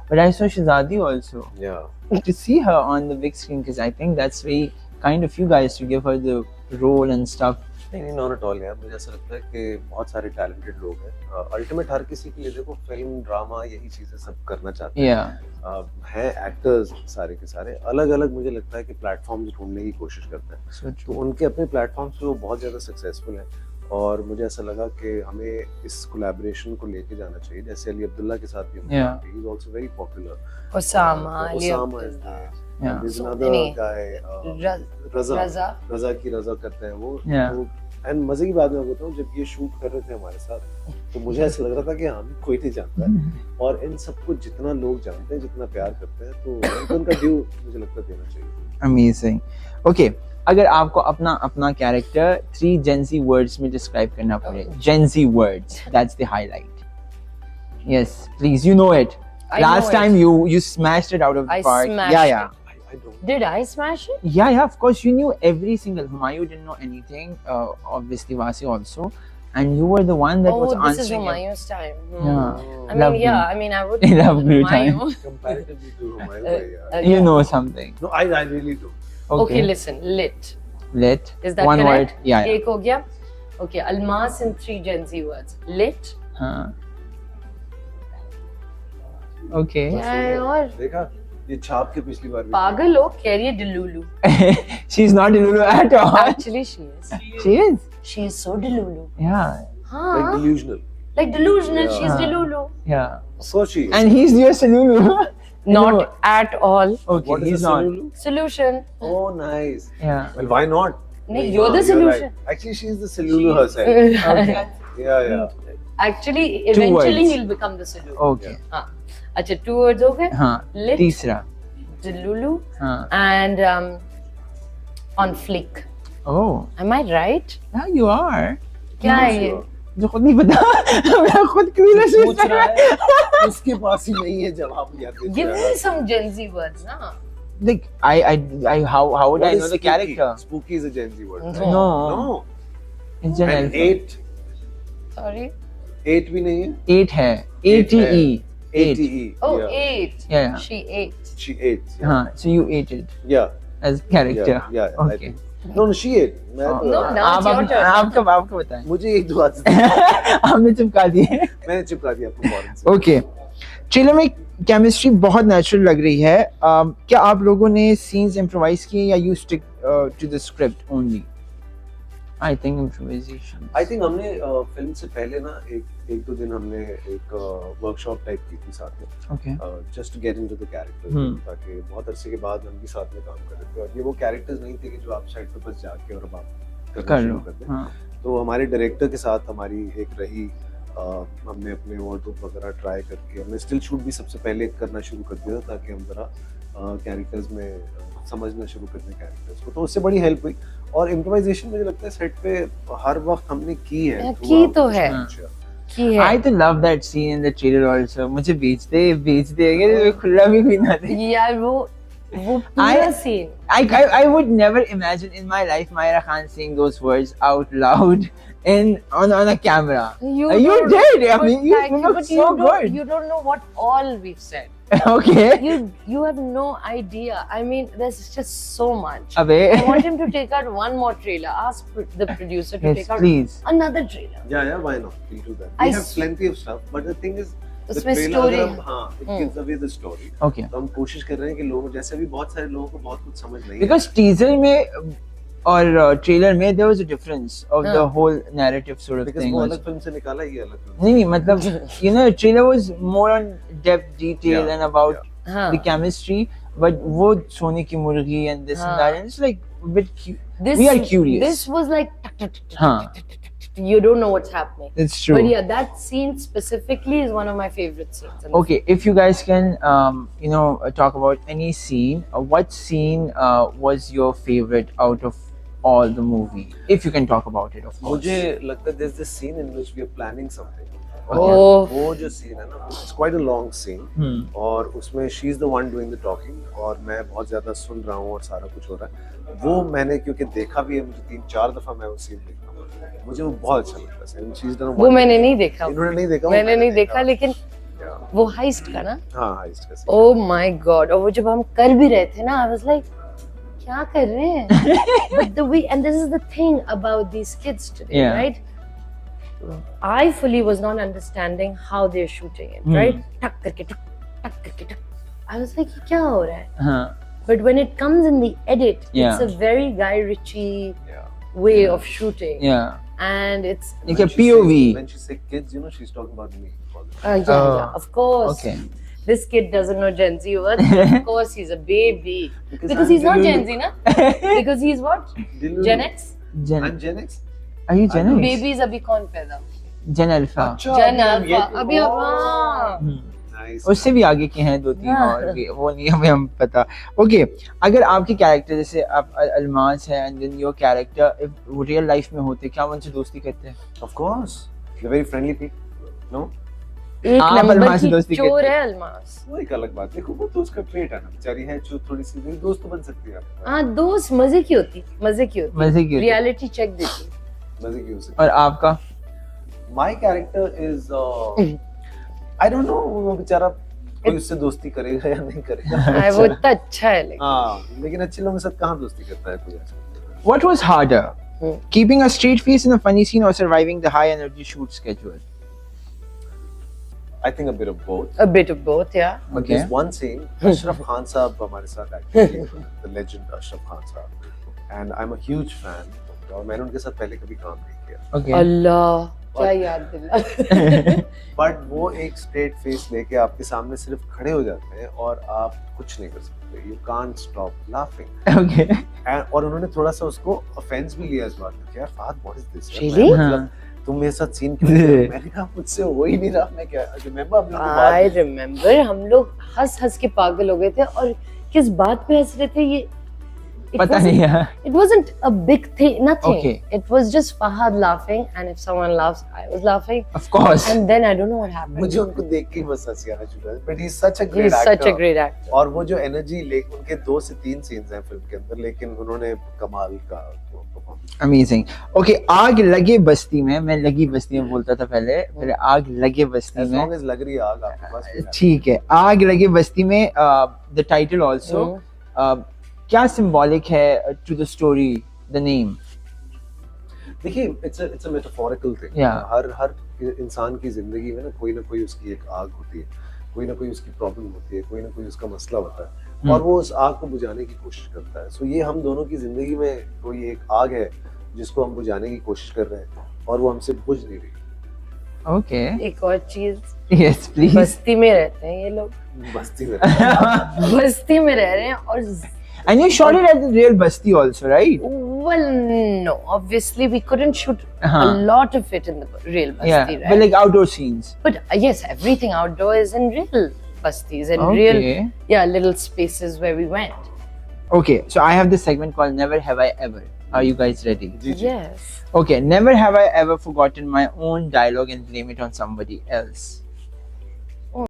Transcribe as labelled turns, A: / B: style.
A: But I saw Shahzadi also.
B: Yeah.
A: To see her on the big screen, because I think that's very kind of you guys to give her the role and stuff.
B: नहीं not at all यार, मुझे ऐसा लगता है कि बहुत सारे talented लोग हैं। अल्टीमेट हर किसी के लिए देखो फिल्म ड्रामा यही चीजें सब करना चाहते हैं। हैं एक्टर्स सारे के सारे अलग अलग, मुझे लगता है कि प्लेटफॉर्म्स ढूंढने की कोशिश करते हैं। तो उनके अपने प्लेटफॉर्म्स पे वो बहुत ज्यादा सक्सेसफुल हैं और मुझे ऐसा लगा कि हमें इस कोलैबोरेशन को लेके जाना चाहिए। जैसे अली अब्दुल्ला के साथ भी he is also very popular.
C: Osama
A: Yeah.
B: There's another guy, रजा की रजा करते हैं वो। एंड मजे की बात मैं बताऊं, जब ये शूट कर रहे थे हमारे साथ तो मुझे ऐसा लग रहा था कि हम कोई नहीं जानता है और इन सबको जितना लोग जानते हैं, जितना प्यार करते हैं, तो उनका ड्यू मुझे लगता है देना चाहिए।
A: अमेजिंग। ओके, अगर आपको अपना कैरेक्टर 3 Gen Z वर्ड्स में डिस्क्राइब करना पड़े, Gen Z words, that's the highlight. Yes please, you know it. Last time you smashed it out of the park. Yeah.
C: Did I smash it?
A: Yeah, of course you knew every single. Humayun didn't know anything. Obviously Wasi also, and you were the one that was answering.
C: This is Humayun's time.
A: Yeah.
C: I mean, I would
A: love time.
B: Comparatively to Humayun,
A: you know something.
B: No, I really do.
C: Okay, listen. Lit. Is that
A: one
C: correct?
A: word? Yeah.
C: Ek ho gaya. Okay, Almas in 3 Gen Z words. Lit.
A: Okay.
C: और
B: देखा ये छाप के पिछली बार
C: पागल हो, कह रही है delulu.
A: She's not delulu at all.
C: Actually she is. She is so delulu.
A: Yeah.
B: Like delusional.
C: Yeah. She's delulu.
A: Yeah.
B: So she is.
A: And he's your Salulu.
C: Not at all.
A: Okay,
B: what
A: he's
B: is
A: not.
B: Salulu?
C: Solution.
B: Oh, nice.
A: Yeah.
B: Well, why not?
C: No, you're the solution.
B: Right. Actually, she's the Salulu herself.
A: Okay.
B: Yeah.
C: Actually, eventually he'll become the solution.
A: Okay.
C: अच्छा 2 words हो गए।
A: lit, तीसरा
C: delulu, and on flick.
A: Oh,
C: am I right?
A: Yeah, you are.
C: क्या है ये?
A: जो खुद नहीं पता, मैं खुद क्यों
B: पूछ रहा है, उसके पास ही नहीं है जवाब यार।
C: Give me some Gen Z words ना।
A: Like how would I know the character?
B: Spooky is a Gen Z word.
A: No. It's Gen Alpha.
B: 8.
C: Sorry.
B: 8 भी नहीं है।
A: 8 है. ATE.
B: 8.
C: Oh, 8.
A: Yeah.
C: She ate.
B: Yeah.
A: So you ate it.
B: Yeah.
A: As character.
B: Yeah.
A: Okay.
B: No, she ate.
C: No, now it's your turn.
A: आपका बताएं।
B: मुझे एक दो बात
A: आपने चिपका दिए।
B: मैंने चिपका दिया आपको फौरन से।
A: Okay. ट्रेलर में केमिस्ट्री बहुत नेचुरल लग रही है। क्या आप लोगों ने सीन्स इम्प्रोवाइज किए या you stick to the script only? I think improvisation.
B: I think हमने फिल्म से पहले ना एक दो दिन हमने एक वर्कशॉप टाइप की थी साथ में।
A: Okay.
B: Just to get into the characters, ताकि बहुत अरसे के बाद हम भी साथ में काम कर रहे थे और ये वो कैरेक्टर्स नहीं थे कि जो आप साइड पे बस जाके और बात करना शुरू कर दें। तो हमारे डायरेक्टर के साथ हमारी एक रही, हमने अपने वार्डरोब वगैरह ट्राई करके हमने स्टिल शूट भी सबसे पहले करना शुरू कर दिया ताकि हम जरा कैरेक्टर्स में समझना शुरू कर दें कैरेक्टर्स को, तो उससे बड़ी हेल्प हुई। और इम्प्रोवाइजेशन मुझे लगता है सेट पे हर वक्त हमने की है।
C: की तो है।
A: I to love that scene in the trailer also. मुझे भेज दे अगर खुला भी कोई ना दे
C: यार वो पूरा scene.
A: I would never imagine in my life Myra Khan saying those words out loud on a camera. You did. I mean, you look so good.
C: You don't know what all we've said.
A: Okay.
C: You have no idea. I mean, there's just so much.
A: Abey.
C: I want him to take out one more trailer. Ask the producer to take out another trailer.
B: Yeah, why not? We'll do that. We have plenty of stuff, but the thing is, the
C: trailer,
B: it gives away the story.
A: Okay.
B: तो हम कोशिश कर रहे हैं कि लोगों जैसे भी बहुत सारे लोगों को बहुत कुछ समझ नहीं है।
A: Because teaser में और ट्रेलर में there was a difference of the whole narrative sort of thing.
B: वो अलग फिल्म से निकाला, ये अलग फिल्म।
A: नहीं मतलब trailer was more on depth, detail and about the chemistry, but वो सोने की मुर्गी and this and that, and it's like a bit we are curious.
C: This was like you don't know what's happening.
A: It's true.
C: But yeah, that scene specifically is one of my favorite scenes.
A: Okay, if you guys can talk about any scene, what scene was your favorite out of all the movie, if you can talk about it, of course.
B: मुझे लगता है there's this scene in which we are planning something.
C: वो
B: जो scene है ना, it's quite a long scene, और उसमें she is the one doing the talking और मैं बहुत ज़्यादा सुन रहा हूँ और सारा कुछ हो रहा है। वो मैंने क्योंकि देखा भी है, मुझे 3-4 दफा मैं वो scene देखा हूँ, मुझे वो बहुत अच्छा लगता है।
C: वो मैंने नहीं देखा,
B: इन्होंने नहीं देखा,
C: मैंने नहीं देखा, लेकिन वो हाइस्ट का ना?
B: हाँ हाइस्ट का scene।
C: Oh my God! और वो जब हम कर भी रहे थे ना, I was like, क्या कर रहे हैं? But the way, and this is the thing about these kids today,
A: Yeah.
C: right? I fully was not understanding how they're shooting it, right? टक करके टक. I was like, ये क्या हो रहा है?
A: हाँ.
C: But when it comes in the edit,
A: Yeah.
C: it's a very Guy Ritchie
B: Yeah.
C: way of shooting,
A: Yeah.
C: and it's
A: Like a
B: When she
A: POV.
B: say- When she say kids, you know, she's talking about me.
C: yeah, of course.
A: Okay.
C: This kid doesn't know Gen Z words. Of course, he's a baby. Because
B: I'm
C: he's not
B: Delulu.
C: Gen Z, na? Because he's what?
B: Delulu.
C: Gen X?
B: I'm Gen X.
A: Are you Gen X?
C: Babies अभी कौन पैदा?
A: Gen Alpha.
C: Gen Alpha. अभी हाँ.
B: Nice.
A: उससे भी आगे के हैं 2-3
C: हाँ.
A: और भी, वो नहीं हमें हम पता. ओके, अगर आपके कैरेक्टर जैसे आप अलमास है एंड देन योर कैरेक्टर वो रियल लाइफ में होते, क्या उनसे दोस्ती करते हैं?
B: Of course. They're very friendly people. No?
C: एक
A: आप
C: नंबर
A: अलमास से
C: की
A: दोस्ती
C: चोर
A: करते
C: है अलमास.
B: वो एक अलग बात। देखो वो तो उसका ट्रेट है ना, बेचारी है जो थोड़ी सी मेरी दोस्त तो बन सकती है आपके
C: हाँ दोस्त मजे की होती.
A: मजे की होती.
C: रियलिटी चेक देती.
B: पास। मजे की हो सकती
A: और आपका?
B: है। My character is I don't know, वो बेचारा कोई उससे दोस्ती करेगा या नहीं करेगा।
C: हाँ, वो इतना अच्छा है लेकिन.
B: हाँ, लेकिन अच्छे लोगों के साथ कहाँ दोस्ती करता है कोई ऐसा।
A: What was harder? Keeping a straight face in a funny scene or surviving the high energy shoot schedule?
B: I think a bit of both.
C: A bit of both, yeah.
B: But
A: Okay.
B: there's one scene, Ashraf Khan साहब हमारे साथ actually, the legend Ashraf Khan साहब, and I'm a huge fan. और मैंने उनके साथ पहले कभी काम नहीं किया।
A: Okay.
C: अल्लाह क्या याद दिला.
B: बट वो एक स्ट्रेट फेस लेके आपके सामने सिर्फ खड़े हो जाते हैं और आप कुछ नहीं कर सकते। You can't stop laughing.
A: Okay.
B: और उन्होंने थोड़ा सा उसको ऑफेंस भी लिया इस बात में कि यार Fahd what is this?
C: Really?
A: हाँ.
B: तुम मेरे साथ सीन क्यों कर रहे हो? मैंने कहा मुझसे हो ही नहीं रहा, मैं क्या रिमेंबर हम लोग को बात
C: I remember हम लोग हंस के पागल हो गए थे और किस बात पे हंस रहे थे ये
A: पता नहीं है.
C: It wasn't a big thing, nothing.
A: Okay.
C: It was just Fahad laughing, and if someone laughs, I was laughing.
A: Of course.
C: And then I don't know what happened.
B: मुझे उनको देख के ही बस हंसी आना शुरू हुआ। But he's such a great
C: He's
B: actor.
C: such a great actor.
B: और वो जो एनर्जी ले उनके 2 से 3 सीन्स हैं फिल्म के अंदर, लेकिन उन्होंने कमाल का परफॉर्मेंस।
A: Amazing. Okay, आग लगे बस्ती में, मैं लगी बस्ती में बोलता था पहले आग लगे बस्ती
B: As
A: में.
B: long as लग रही है आग आपके पास।
A: ठीक है, आग लगे बस्ती में the title also क्या symbolic है to the story, the name?
B: देखिए it's a metaphorical thing.
A: Yeah.
B: हर इंसान की जिंदगी में ना कोई उसकी एक आग होती है, कोई ना कोई उसकी प्रॉब्लम होती है, कोई ना कोई उसका मसला होता है और वो उस आग को बुझाने की कोशिश करता है। सो ये हम दोनों की जिंदगी में कोई एक आग है जिसको हम बुझाने की कोशिश कर रहे हैं और वो हमसे बुझ नहीं रही।
A: Okay.
C: एक और चीज,
A: Yes, please.
C: बस्ती में रहते हैं ये लोग,
B: बस्ती में
C: बस्ती में रह रहे हैं और
A: And you shot it at the real basti also, right?
C: well, no, obviously we couldn't shoot a lot of it in the real basti,
A: Yeah,
C: right?
A: but like outdoor scenes.
C: But yes, everything outdoor is in real bastis and real, little spaces where we went.
A: Okay, so I have this segment called Never Have I Ever. Are you guys ready?
C: Yes.
A: Okay, never have I ever forgotten my own dialogue and blame it on somebody else.